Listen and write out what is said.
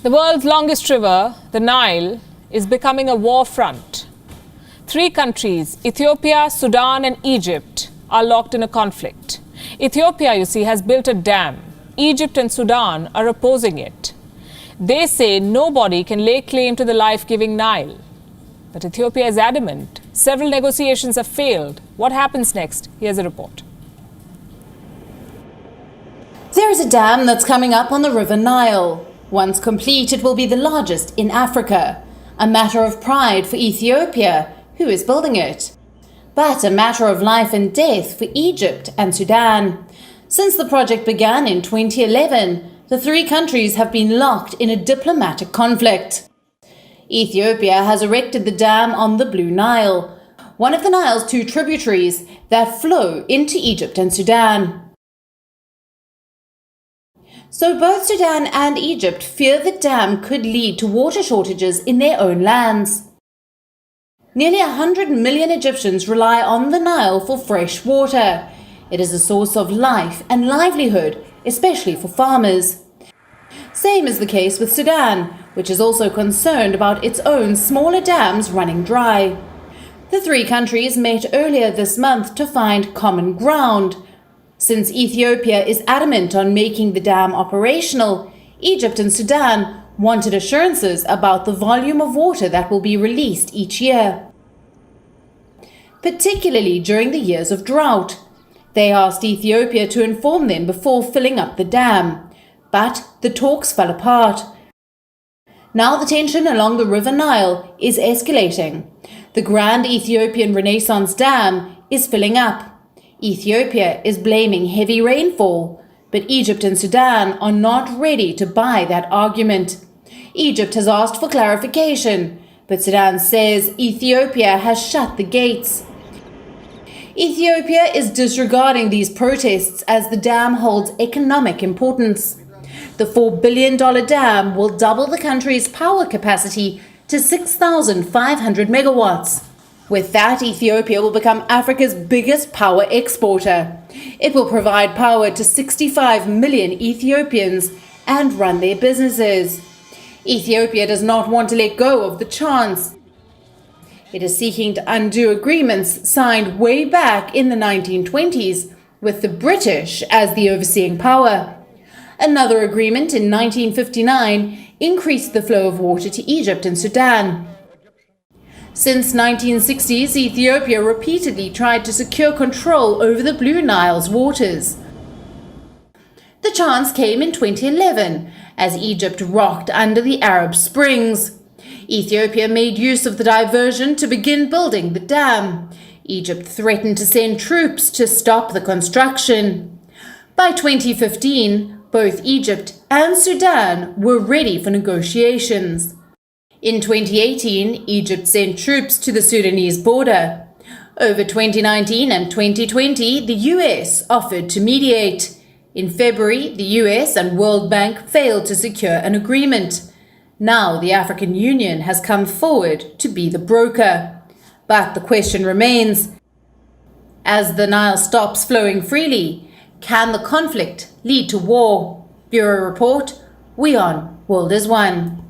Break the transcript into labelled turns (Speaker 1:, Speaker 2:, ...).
Speaker 1: The world's longest river, the Nile, is becoming a war front. 3 countries, Ethiopia, Sudan and Egypt, are locked in a conflict. Ethiopia, you see, has built a dam. Egypt and Sudan are opposing it. They say nobody can lay claim to the life-giving Nile. But Ethiopia is adamant. Several negotiations have failed. What happens next? Here's a report.
Speaker 2: There is a dam that's coming up on the River Nile. Once complete, it will be the largest in Africa. A matter of pride for Ethiopia, who is building it. But a matter of life and death for Egypt and Sudan. Since the project began in 2011, the 3 countries have been locked in a diplomatic conflict. Ethiopia has erected the dam on the Blue Nile, one of the Nile's 2 tributaries that flow into Egypt and Sudan. So both Sudan and Egypt fear the dam could lead to water shortages in their own lands. Nearly 100 million Egyptians rely on the Nile for fresh water. It is a source of life and livelihood, especially for farmers. Same is the case with Sudan, which is also concerned about its own smaller dams running dry. The 3 countries met earlier this month to find common ground. Since Ethiopia is adamant on making the dam operational, Egypt and Sudan wanted assurances about the volume of water that will be released each year, particularly during the years of drought. They asked Ethiopia to inform them before filling up the dam, but the talks fell apart. Now the tension along the River Nile is escalating. The Grand Ethiopian Renaissance Dam is filling up. Ethiopia is blaming heavy rainfall, but Egypt and Sudan are not ready to buy that argument. Egypt has asked for clarification, but Sudan says Ethiopia has shut the gates. Ethiopia is disregarding these protests as the dam holds economic importance. The $4 billion dam will double the country's power capacity to 6,500 megawatts. With that, Ethiopia will become Africa's biggest power exporter. It will provide power to 65 million Ethiopians and run their businesses. Ethiopia does not want to let go of the chance. It is seeking to undo agreements signed way back in the 1920s with the British as the overseeing power. Another agreement in 1959 increased the flow of water to Egypt and Sudan. Since 1960s, Ethiopia repeatedly tried to secure control over the Blue Nile's waters. The chance came in 2011 as Egypt rocked under the Arab Springs. Ethiopia made use of the diversion to begin building the dam. Egypt threatened to send troops to stop the construction. By 2015, both Egypt and Sudan were ready for negotiations. In 2018, Egypt sent troops to the Sudanese border. Over 2019 and 2020, the US offered to mediate. In February, the US and World Bank failed to secure an agreement. Now the African Union has come forward to be the broker. But the question remains, as the Nile stops flowing freely, can the conflict lead to war? Bureau Report, WION, World is One.